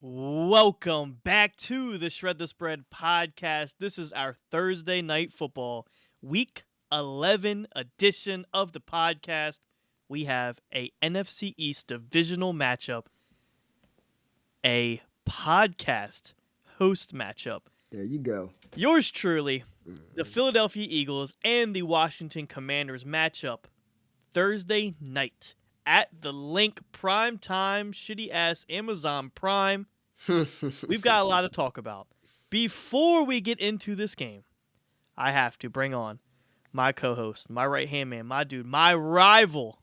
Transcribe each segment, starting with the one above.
Welcome back to the Shred the Spread podcast. This is our Thursday night football week 11 edition of the podcast. We have a NFC East divisional matchup, a podcast host matchup. There you go. Yours truly, the Philadelphia Eagles and the Washington Commanders matchup Thursday night at the Link prime time, shitty ass Amazon Prime. We've got a lot to talk about. Before we get into this game, I have to bring on my co-host, my right-hand man, my dude, my rival.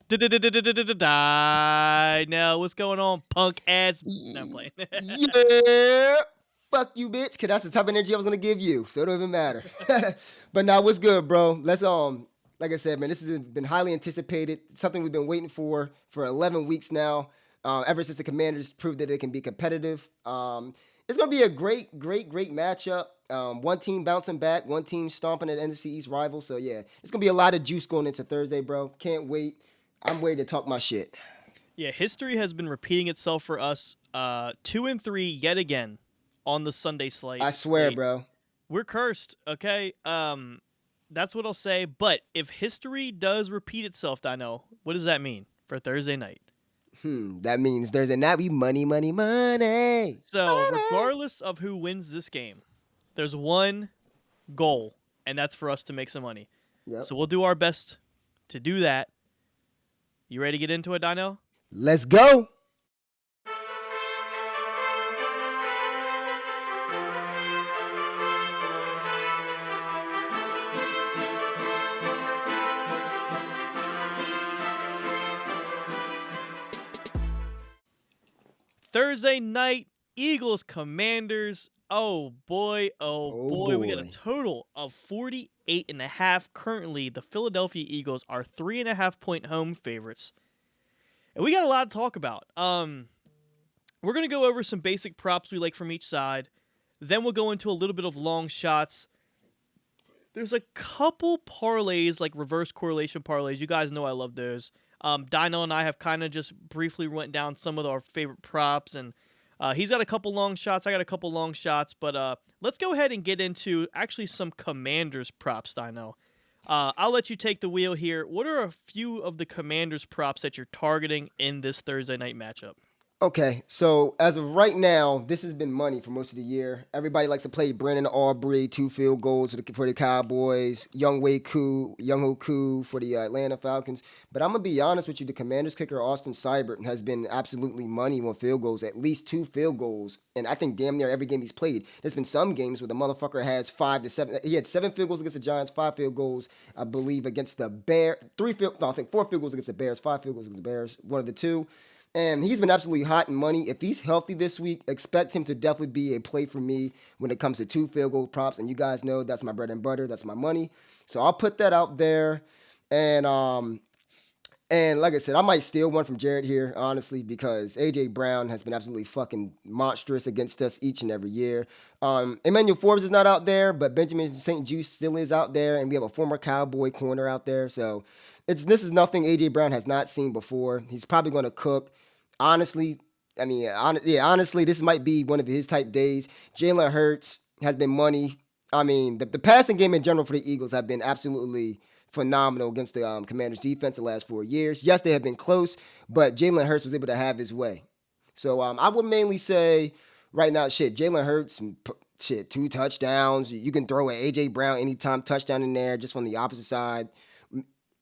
Now, what's going on, punk ass? No, I'm playing. Yeah. Fuck you, bitch. Cause that's the type of energy I was gonna give you. So it don't even matter. But now what's good, bro? Let's like I said, man, this has been highly anticipated. Something we've been waiting for 11 weeks now. Ever since the Commanders proved that they can be competitive. It's gonna be a great matchup. One team bouncing back, one team stomping at NFC East rival. So yeah, it's gonna be a lot of juice going into Thursday, bro. Can't wait. I'm ready to talk my shit. Yeah, history has been repeating itself for us. 2-3 yet again on the Sunday slate. I swear, bro. We're cursed, okay? That's what I'll say. But if history does repeat itself, Dynell, what does that mean for Thursday night? That means Thursday night we money. So regardless of who wins this game, there's one goal, and that's for us to make some money. Yep. So we'll do our best to do that. You ready to get into it, Dynell? Let's go. Thursday night, Eagles Commanders. Oh boy, we got a total of 48.5. Currently, the Philadelphia Eagles are 3.5-point home favorites. And we got a lot to talk about. We're going to go over some basic props we like from each side. Then we'll go into a little bit of long shots. There's a couple parlays, like reverse correlation parlays. You guys know I love those. Dynell and I have kind of just briefly went down some of our favorite props, and he's got a couple long shots. I got a couple long shots, but let's go ahead and get into actually some Commanders props, Dynell. I'll let you take the wheel here. What are a few of the Commanders props that you're targeting in this Thursday night matchup? Okay, so as of right now, this has been money for most of the year. Everybody likes to play Brandon Aubrey, 2 field goals for the Cowboys, Young-Ho Koo for the Atlanta Falcons. But I'm going to be honest with you, the Commanders kicker, Austin Seibert, has been absolutely money on field goals, at least 2 field goals. And I think damn near every game he's played. There's been some games where the motherfucker has 5 to 7. He had 7 field goals against the Giants, 5 field goals, I believe, against the Bears. 4 field goals against the Bears, 5 field goals against the Bears, one of the two. And he's been absolutely hot in money. If he's healthy this week, expect him to definitely be a play for me when it comes to 2 field goal props. And you guys know that's my bread and butter. That's my money. So I'll put that out there. And like I said, I might steal one from Jared here, honestly, because A.J. Brown has been absolutely fucking monstrous against us each and every year. Emmanuel Forbes is not out there, but Benjamin St. Juste still is out there. And we have a former Cowboy corner out there. So this is nothing A.J. Brown has not seen before. He's probably going to cook. Honestly, this might be one of his type days. Jalen Hurts has been money. I mean, the passing game in general for the Eagles have been absolutely phenomenal against the Commanders defense the last 4 years. Yes, they have been close, but Jalen Hurts was able to have his way. So I would mainly say right now, Jalen Hurts, 2 touchdowns. You can throw an A.J. Brown anytime touchdown in there just from the opposite side.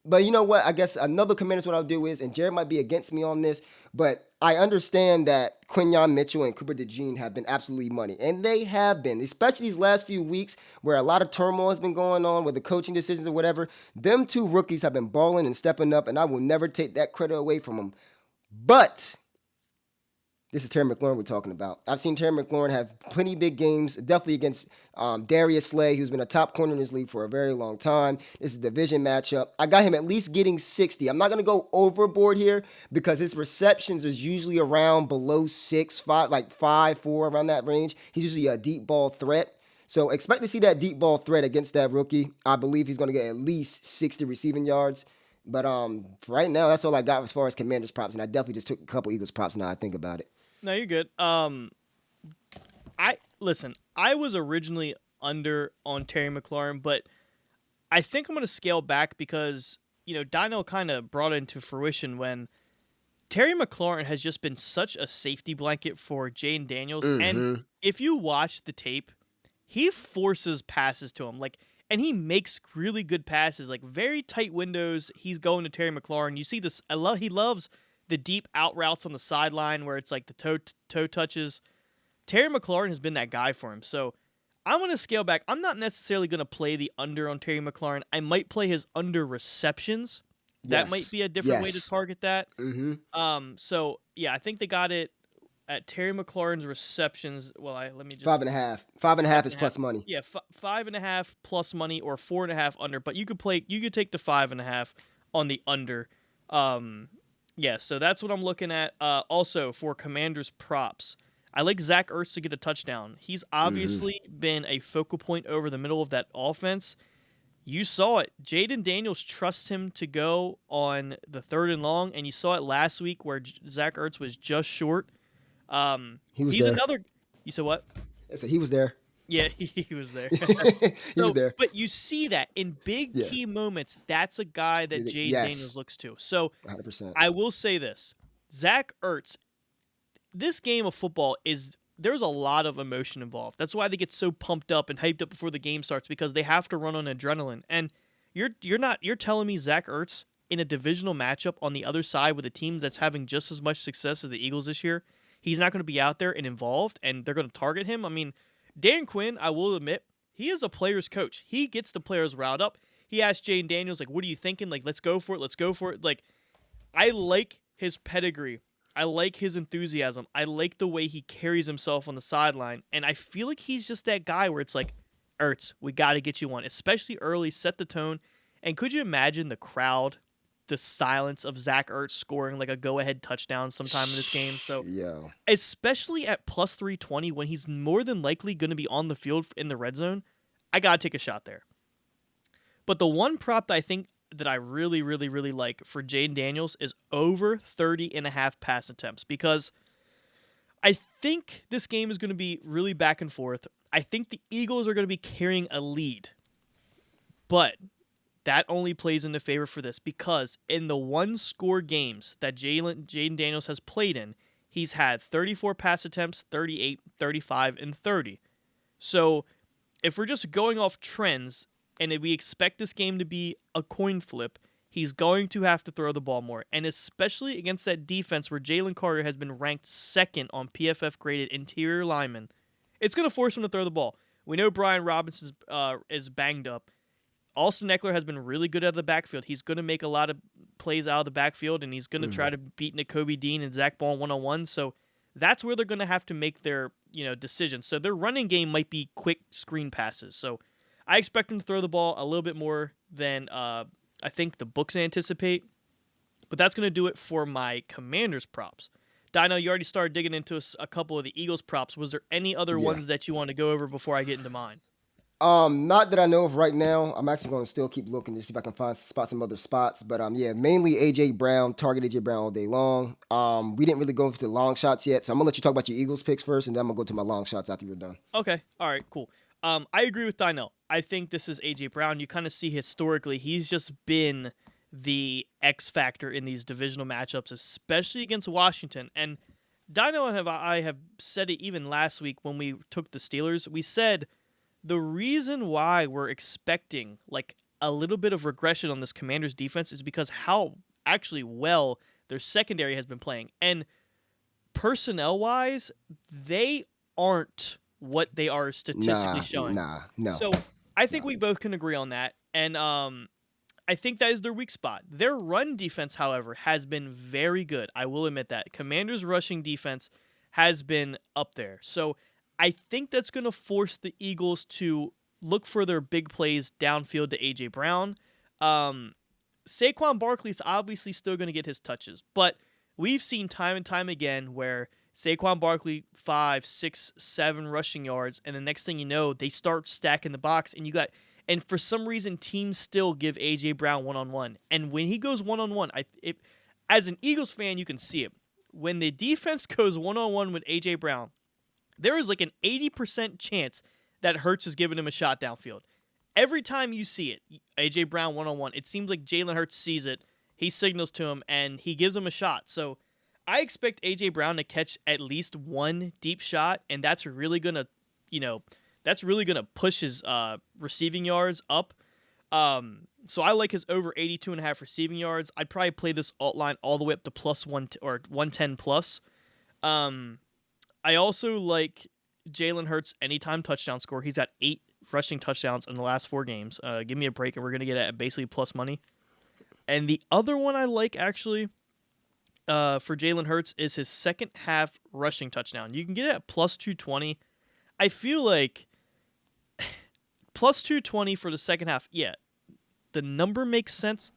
But you know what? I guess another Commanders what I'll do is, and Jared might be against me on this, but I understand that Quinyon Mitchell and Cooper DeJean have been absolutely money. And they have been, especially these last few weeks where a lot of turmoil has been going on with the coaching decisions or whatever. Them 2 rookies have been balling and stepping up, and I will never take that credit away from them. But this is Terry McLaurin we're talking about. I've seen Terry McLaurin have plenty of big games, definitely against Darius Slay, who's been a top corner in this league for a very long time. This is a division matchup. I got him at least getting 60. I'm not going to go overboard here because his receptions is usually around below 6, 5, like 5, 4, around that range. He's usually a deep ball threat. So expect to see that deep ball threat against that rookie. I believe he's going to get at least 60 receiving yards. But for right now, that's all I got as far as Commanders props, and I definitely just took a couple Eagles props now I think about it. No, you're good. I listen. I was originally under on Terry McLaurin, but I think I'm going to scale back because Dynell kind of brought it into fruition when Terry McLaurin has just been such a safety blanket for Jane Daniels, and Mm-hmm. if you watch the tape, he forces passes to him, and he makes really good passes, like very tight windows. He's going to Terry McLaurin. You see this? He loves the deep out routes on the sideline where it's like the toe touches. Terry McLaurin has been that guy for him. So I'm going to scale back. I'm not necessarily going to play the under on Terry McLaurin. I might play his under receptions. That might Yes. be a different way to Yes. target that. Mm-hmm. So yeah, I think they got it at Terry McLaurin's receptions. Well, let me just 5.5. 5.5 is 5.5. plus money. Yeah, 5.5 plus money or 4.5 under. But you could take the 5.5 on the under. Um, yeah, so that's what I'm looking at. Also for Commanders props, I like Zach Ertz to get a touchdown. He's Mm-hmm. obviously been a focal point over the middle of that offense. You saw it. Jaden Daniels trusts him to go on the 3rd and long, and you saw it last week where Zach Ertz was just short. He was He's there. another. You said what? I said he was there. Yeah, he was there. He was So, there. but you see that in big Yeah. key moments, that's a guy that Jaden Yes. Daniels looks to. So 100%. I will say this: Zach Ertz. This game of football there's a lot of emotion involved. That's why they get so pumped up and hyped up before the game starts because they have to run on adrenaline. And you're telling me Zach Ertz in a divisional matchup on the other side with a team that's having just as much success as the Eagles this year, he's not going to be out there and involved, and they're going to target him. I mean, Dan Quinn, I will admit, he is a player's coach. He gets the players riled up. He asked Jane Daniels, like, what are you thinking? Like, let's go for it. Let's go for it. Like, I like his pedigree. I like his enthusiasm. I like the way he carries himself on the sideline. And I feel like he's just that guy where it's like, Ertz, we got to get you one, especially early, set the tone. And could you imagine the crowd, the silence of Zach Ertz scoring like a go ahead touchdown sometime in this game? So, Yo. especially at plus 320 when he's more than likely going to be on the field in the red zone, I got to take a shot there. But the one prop that I think that I really, really, really like for Jaden Daniels is over 30.5 pass attempts because I think this game is going to be really back and forth. I think the Eagles are going to be carrying a lead, but that only plays into favor for this because in the one score games that Jaden Daniels has played in, he's had 34 pass attempts, 38, 35, and 30. So if we're just going off trends and if we expect this game to be a coin flip, he's going to have to throw the ball more. And especially against that defense where Jalen Carter has been ranked 2nd on PFF graded interior lineman, it's going to force him to throw the ball. We know Brian Robinson is banged up. Austin Eckler has been really good out of the backfield. He's going to make a lot of plays out of the backfield, and he's going to try to beat Nakobe Dean and Zach Ball one-on-one. So that's where they're going to have to make their decisions. So their running game might be quick screen passes. So I expect them to throw the ball a little bit more than I think the books anticipate. But that's going to do it for my Commanders props. Dino, you already started digging into a couple of the Eagles props. Was there any other Yeah. ones that you want to go over before I get into mine? Not that I know of right now. I'm actually going to still keep looking to see if I can spot some other spots. But yeah, mainly AJ Brown, target AJ Brown all day long. We didn't really go into the long shots yet, so I'm gonna let you talk about your Eagles picks first, and then I'm gonna go to my long shots after you're done. Okay. All right, cool. I agree with Dynell. I think this is AJ Brown. You kind of see historically he's just been the X factor in these divisional matchups, especially against Washington. And Dynell and I have said it even last week when we took the Steelers. We said the reason why we're expecting like a little bit of regression on this Commanders defense is because how actually well their secondary has been playing. And personnel wise, they aren't what they are statistically showing. No. So I think we both can agree on that. And I think that is their weak spot. Their run defense, however, has been very good. I will admit that. Commanders' rushing defense has been up there. So I think that's going to force the Eagles to look for their big plays downfield to A.J. Brown. Saquon Barkley's obviously still going to get his touches, but we've seen time and time again where Saquon Barkley 5, 6, 7 rushing yards, and the next thing you know, they start stacking the box, and for some reason, teams still give A.J. Brown one-on-one. And when he goes one-on-one, as an Eagles fan, you can see it. when the defense goes one-on-one with A.J. Brown, there is like an 80% chance that Hurts is giving him a shot downfield. Every time you see it, A.J. Brown one-on-one, it seems like Jalen Hurts sees it. He signals to him, and he gives him a shot. So I expect A.J. Brown to catch at least one deep shot, and that's really going to, push his receiving yards up. So I like his over 82.5 receiving yards. I'd probably play this alt line all the way up to plus 110 plus. I also like Jalen Hurts anytime touchdown score. He's at 8 rushing touchdowns in the last 4 games. Give me a break, and we're going to get at basically plus money. And the other one I like, actually, for Jalen Hurts is his second half rushing touchdown. You can get it at plus 220. I feel like plus 220 for the second half, yeah, the number makes sense.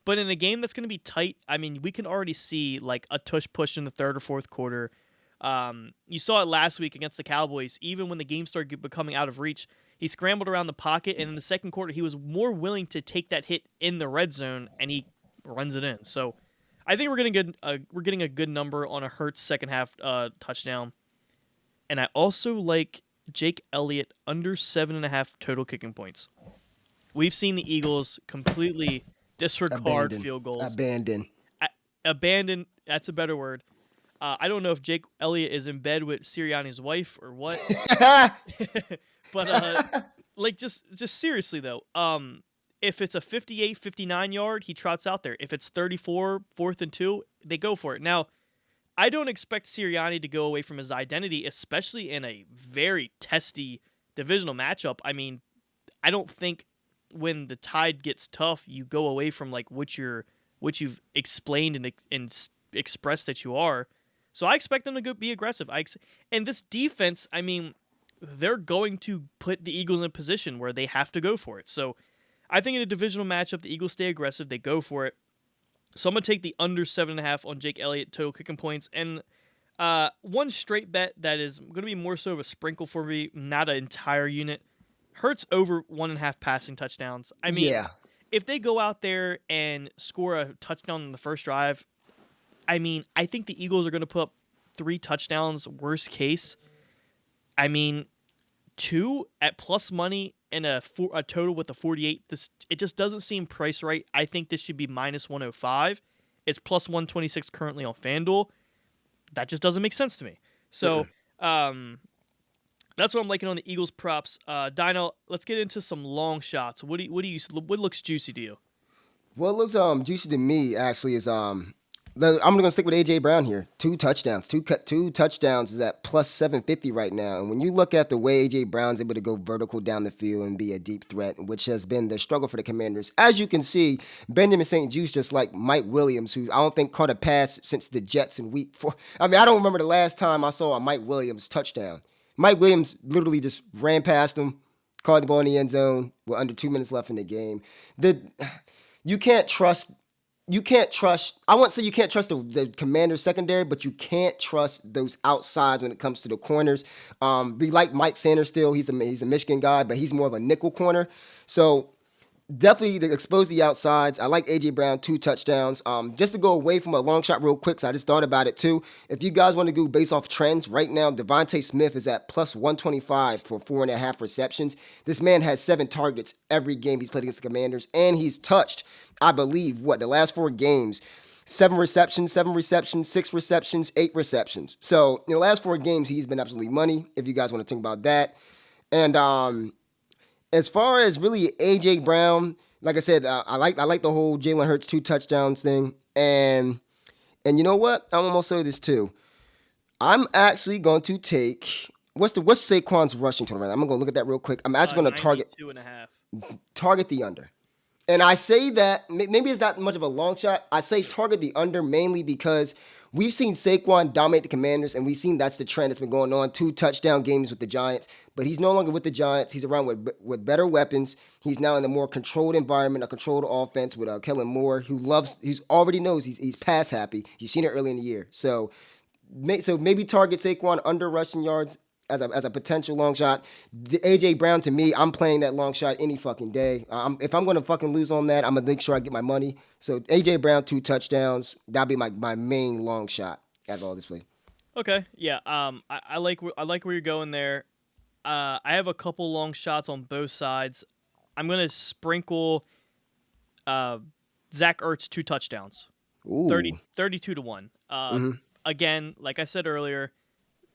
But in a game that's going to be tight, I mean, we can already see like a tush push in the third or fourth quarter. You saw it last week against the Cowboys. Even when the game started becoming out of reach, he scrambled around the pocket, and in the second quarter, he was more willing to take that hit in the red zone, and he runs it in. So I think we're getting a good number on a Hurts second half touchdown. And I also like Jake Elliott under 7.5 total kicking points. We've seen the Eagles completely disregard field goals. Abandon. That's a better word. I don't know if Jake Elliott is in bed with Sirianni's wife or what. But like just seriously though, if it's a 58, 59 yard, he trots out there. If it's 34, 4th and 2, they go for it. Now, I don't expect Sirianni to go away from his identity, especially in a very testy divisional matchup. I mean, I don't think when the tide gets tough, you go away from like what you've explained and expressed that you are. So I expect them to be aggressive. And this defense, I mean, they're going to put the Eagles in a position where they have to go for it. So I think in a divisional matchup, the Eagles stay aggressive. They go for it. So I'm going to take the under 7.5 on Jake Elliott total kicking points. And one straight bet that is going to be more so of a sprinkle for me, not an entire unit. Hurts over 1.5 passing touchdowns. I mean, if they go out there and score a touchdown in the first drive, I mean, I think the Eagles are going to put up 3 touchdowns, worst case. I mean, 2 at plus money and a total with a 48. It just doesn't seem priced right. I think this should be minus 105. It's plus 126 currently on FanDuel. That just doesn't make sense to me. So, that's what I'm liking on the Eagles props. Dynell, let's get into some long shots. What looks juicy to you? What looks juicy to me actually is I'm gonna stick with AJ Brown here. 2 touchdowns. Two touchdowns is at plus 750 right now. And when you look at the way AJ Brown's able to go vertical down the field and be a deep threat, which has been the struggle for the Commanders, as you can see, Benjamin St. Juste, just like Mike Williams, who I don't think caught a pass since the Jets in week 4. I mean, I don't remember the last time I saw a Mike Williams touchdown. Mike Williams literally just ran past him, caught the ball in the end zone with under 2 minutes left in the game. You can't trust. I won't say you can't trust the Commanders secondary, but you can't trust those outsides when it comes to the corners. We like Mike Sanders still. He's a Michigan guy, but he's more of a nickel corner. So definitely to expose the outsides. I like A.J. Brown, 2 touchdowns. Just to go away from a long shot real quick, so I just thought about it too. If you guys want to go based off trends, right now, Devontae Smith is at plus 125 for 4.5 receptions. This man has 7 targets every game he's played against the Commanders, and he's touched, I believe, the last 4 games, 7 receptions, 6 receptions, 8 receptions. So in the last 4 games, he's been absolutely money, if you guys want to think about that. And as far as really A.J. Brown, like I said, I like the whole Jalen Hurts 2 touchdowns thing. And you know what? I'm almost say this too. I'm actually going to take what's Saquon's rushing total right now? I'm gonna go look at that real quick. I'm actually going to target the under. And I say that maybe it's not much of a long shot. I say target the under mainly because we've seen Saquon dominate the Commanders, and we've seen that's the trend that's been going on. 2 touchdown games with the Giants, but he's no longer with the Giants. He's around with better weapons. He's now in a more controlled environment, a controlled offense with Kellen Moore, he's already knows he's pass happy. You've seen it early in the year. So maybe target Saquon under rushing yards as a potential long shot. A.J. Brown, to me, I'm playing that long shot any fucking day. If I'm going to fucking lose on that, I'm going to make sure I get my money. So A.J. Brown, 2 touchdowns. That'll be my main long shot out of all this play. Okay, yeah. I like I like where you're going there. I have a couple long shots on both sides. I'm gonna sprinkle uh Zach Ertz 2 touchdowns, Ooh. 32 to 1. Mm-hmm. Again, like I said earlier,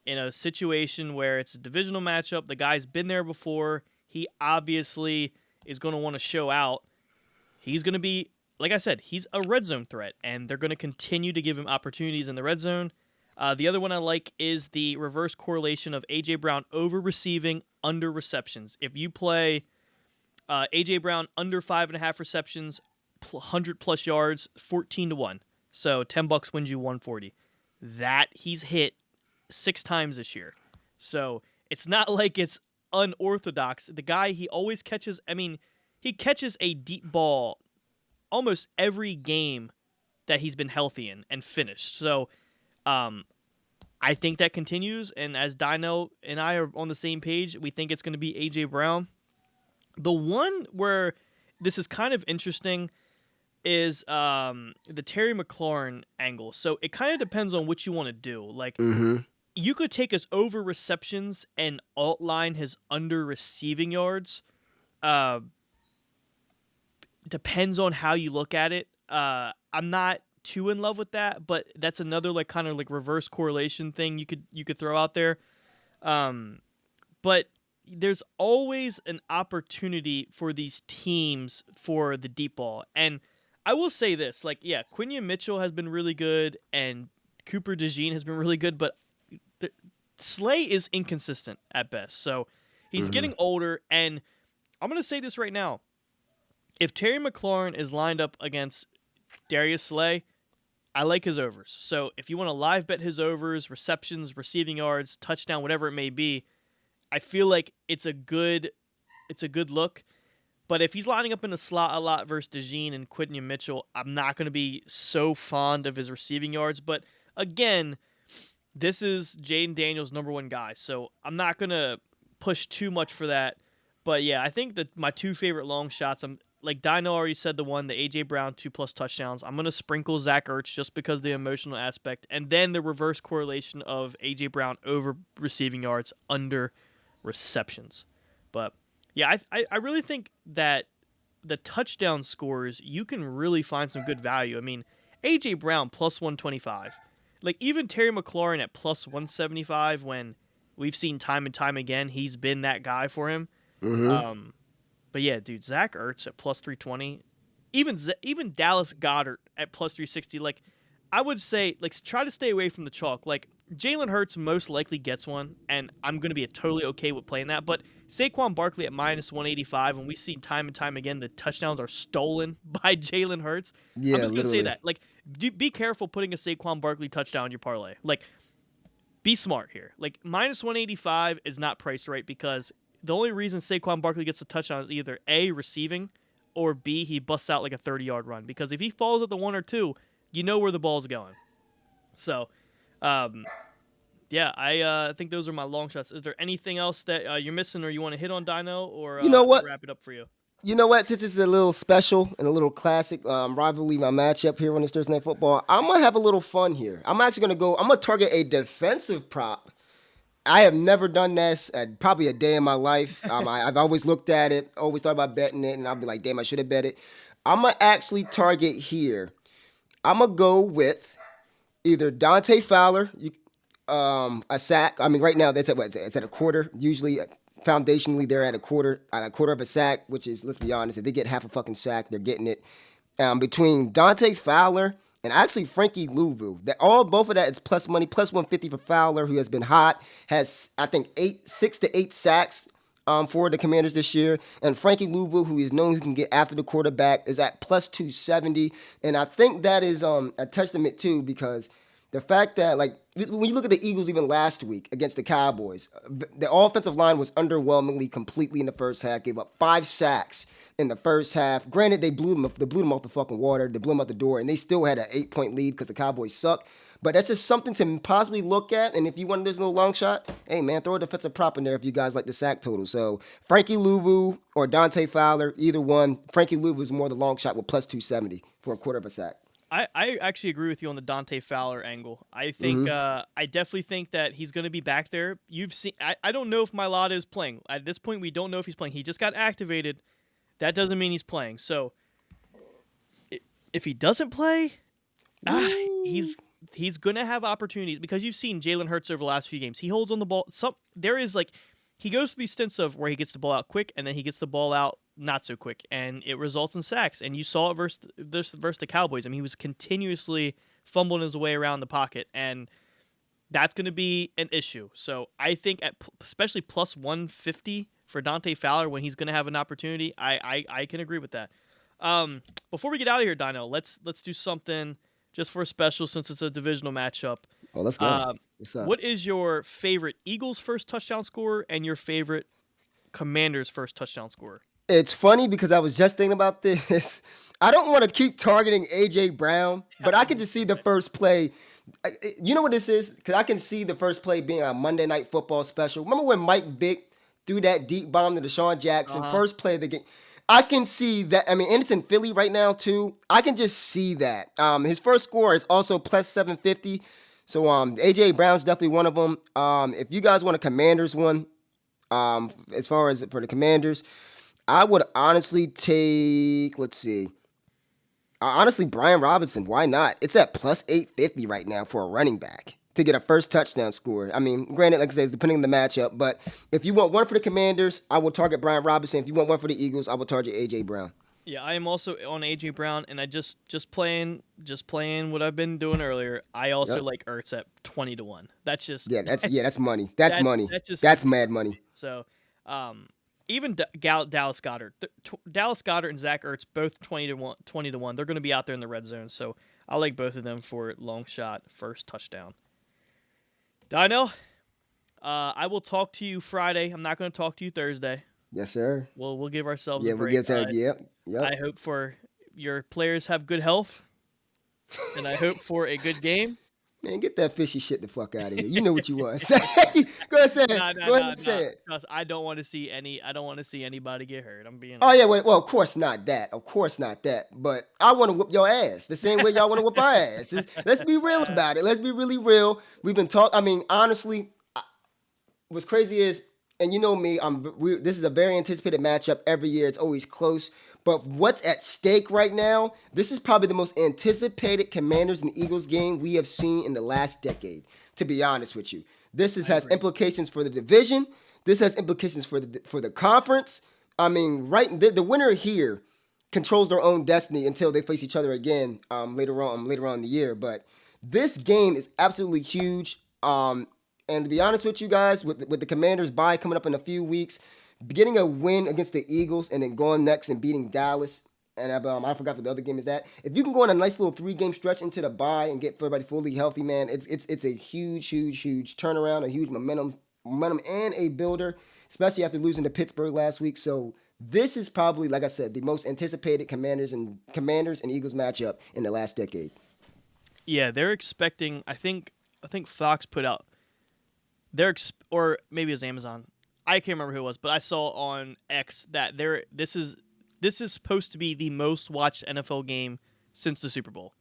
in a situation where it's a divisional matchup, the guy's been there before. He obviously is going to want to show out. He's going to be, like I said, he's a red zone threat, and they're going to continue to give him opportunities in the red zone. The other one I like is the reverse correlation of A.J. Brown over receiving, under receptions. If you play A.J. Brown under 5.5 receptions, 100 plus yards, 14 to 1. So $10 wins you 140. That he's hit 6 times this year. So it's not like it's unorthodox. The guy, he always catches, I mean, he catches a deep ball almost every game that he's been healthy in and finished. So I think that continues. And as Dynell and I are on the same page, we think it's going to be A.J. Brown. The one where this is kind of interesting is the Terry McLaurin angle. So it kind of depends on what you want to do. Like, Mm-hmm. you could take his over receptions and outline his under receiving yards. Depends on how you look at it. I'm not too in love with that, but that's another like kind of like reverse correlation thing you could throw out there. But there's always an opportunity for these teams for the deep ball. And I will say this, like, yeah, Quinion Mitchell has been really good and Cooper DeJean has been really good, but Slay is inconsistent at best. So he's getting older, and I'm going to say this right now. If Terry McLaurin is lined up against Darius Slay, I like his overs. So if you want to live bet his overs, receptions, receiving yards, touchdown, whatever it may be, I feel like it's a good look. But if he's lining up in the slot a lot versus DeJean and Quinion Mitchell, I'm not going to be so fond of his receiving yards. But again, this is Jaden Daniels' number one guy, so I'm not going to push too much for that. But yeah, I think that my two favorite long shots, I'm like Dino already said the one, the A.J. Brown 2+ touchdowns. I'm going to sprinkle Zach Ertz just because of the emotional aspect. And then the reverse correlation of A.J. Brown over receiving yards, under receptions. But yeah, I really think that the touchdown scores, you can really find some good value. I mean, A.J. Brown plus 125. Like, even Terry McLaurin at plus 175 when we've seen time and time again he's been that guy for him. Mm-hmm. But yeah, dude, Zach Ertz at plus 320. Even Dallas Goedert at plus 360. Like, I would say, like, try to stay away from the chalk. Like, Jalen Hurts most likely gets one, and I'm going to be totally okay with playing that. But Saquon Barkley at minus 185, and we see time and time again the touchdowns are stolen by Jalen Hurts. I'm Yeah, just going to say literally. that. Like, be careful putting a Saquon Barkley touchdown in your parlay. Like, be smart here. Like, minus 185 is not priced right because the only reason Saquon Barkley gets a touchdown is either A, receiving, or B, he busts out like a 30-yard run. Because if he falls at the 1 or 2, you know where the ball's going. So, yeah, I think those are my long shots. Is there anything else that you're missing or you want to hit on, Dino, or You know should I what? wrap it up for you? You know what? Since this is a little special and a little classic rivalry, my matchup here on this Thursday Night Football, I'm gonna have a little fun here. I'm actually gonna go. I'm gonna target a defensive prop. I have never done this at probably a day in my life. I've always looked at it, always thought about betting it, and I'll be like, damn, I should have bet it. I'm gonna actually target here. I'm gonna go with either Dante Fowler, a sack. I mean, right now that's at what? It's at a quarter. Usually, foundationally, they're at a quarter of a sack, which is, let's be honest, if they get half a fucking sack, they're getting it. Between Dante Fowler and actually Frankie Louvu, both of that is plus money, plus 150 for Fowler, who has been hot, has I think 6 to 8 sacks. For the Commanders this year, and Frankie Louvu, who is known who can get after the quarterback, is at plus 270, and I think that is a testament too, because the fact that, like, when you look at the Eagles even last week against the Cowboys, the offensive line was underwhelmingly completely in the first half, gave up 5 sacks in the first half. Granted, they blew them off the fucking water, they blew them out the door, and they still had an 8-point lead because the Cowboys suck. But that's just something to possibly look at. And if you want this little long shot, hey, man, throw a defensive prop in there if you guys like the sack total. So Frankie Louvu or Dante Fowler, either one. Frankie Louvu is more the long shot with plus 270 for a quarter of a sack. I actually agree with you on the Dante Fowler angle. I think Mm-hmm. I definitely think that he's going to be back there. You've seen. I don't know if Mailata is playing at this point. We don't know if he's playing. He just got activated. That doesn't mean he's playing. So if he doesn't play, ah, Woo. he's gonna have opportunities because you've seen Jalen Hurts over the last few games. He holds on the ball. There is like he goes through these stints of where he gets the ball out quick and then he gets the ball out not so quick, and it results in sacks. And you saw it versus the Cowboys. I mean, he was continuously fumbling his way around the pocket, and that's going to be an issue. So I think especially plus 150 for Dante Fowler when he's going to have an opportunity, I can agree with that. Before we get out of here, Dino, let's do something just for a special since it's a divisional matchup. Oh, let's go. Um, What's up? what is your favorite Eagles first touchdown scorer and your favorite Commanders first touchdown scorer? It's funny because I was just thinking about this. I don't want to keep targeting AJ Brown, but I can just see the first play. You know what this is? Because I can see the first play being a Monday Night Football special. Remember when Mike Vick threw that deep bomb to Deshaun Jackson? Uh-huh. First play of the game. I can see that. I mean, and it's in Philly right now too. I can just see that. His first score is also plus 750. So AJ Brown's definitely one of them. If you guys want a Commanders one, as far as for the Commanders, I would honestly take. Let's see. Honestly, Brian Robinson. Why not? It's at plus 850 right now for a running back to get a first touchdown score. I mean, granted, like I said, it's depending on the matchup. But if you want one for the Commanders, I will target Brian Robinson. If you want one for the Eagles, I will target AJ Brown. Yeah, I am also on AJ Brown, and I just playing what I've been doing earlier. I also Yep. like Ertz at 20-1. That's just That's money. That's money. that just That's mad money. so. Even Dallas Goddard, Dallas Goddard and Zach Ertz both 20-1. 20-1. They're going to be out there in the red zone, so I like both of them for long shot first touchdown. Dino, I will talk to you Friday. I'm not going to talk to you Thursday. Yes, sir. We'll give ourselves Yeah, a we break. get that. Yep. I hope for your players have good health, and I hope for a good game. Man, get that fishy shit the fuck out of here. You know what you want. Go ahead, say it. No, Go ahead and say it. Trust, I don't want to see anybody get hurt. I'm being Oh honest. yeah, well, of course not that. Of course not that. But I want to whoop your ass the same way y'all want to whoop our ass. Let's be real about it. Let's be really real. We've been talking. I mean, honestly, what's crazy is, and you know me, this is a very anticipated matchup every year. It's always close. But what's at stake right now? This is probably the most anticipated Commanders and Eagles game we have seen in the last decade. To be honest with you, has implications for the division. This has implications for the conference. I mean, the winner here controls their own destiny until they face each other again later on in the year. But this game is absolutely huge. And to be honest with you guys, with the Commanders' bye coming up in a few weeks, getting a win against the Eagles and then going next and beating Dallas, and I forgot what the other game is that. If you can go on a nice little 3-game stretch into the bye and get everybody fully healthy, man, it's a huge turnaround, a huge momentum and a builder, especially after losing to Pittsburgh last week. So this is probably, like I said, the most anticipated Commanders and Eagles matchup in the last decade. Yeah, they're expecting. I think Fox put out. Or maybe it was Amazon. I can't remember who it was, but I saw on X that this is supposed to be the most watched NFL game since the Super Bowl.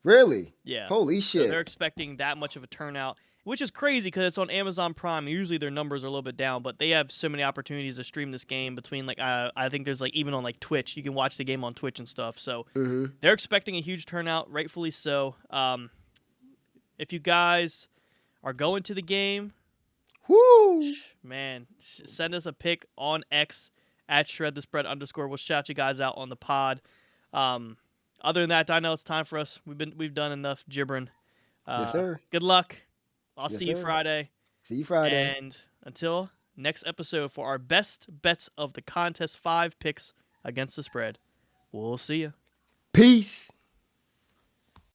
Really? Yeah. Holy shit. So they're expecting that much of a turnout, which is crazy because it's on Amazon Prime. Usually their numbers are a little bit down, but they have so many opportunities to stream this game between I think there's even on Twitch. You can watch the game on Twitch and stuff. So they're expecting a huge turnout, rightfully so. If you guys are going to the game, whoo, man, send us a pic on X at @shredthespread_. We'll shout you guys out on the pod. Other than that, I know it's time for us. We've done enough gibbering. Yes, sir. Good luck. I'll Yes, see you sir. Friday. See you Friday. And until next episode for our best bets of the contest 5 picks against the spread. We'll see you. Peace.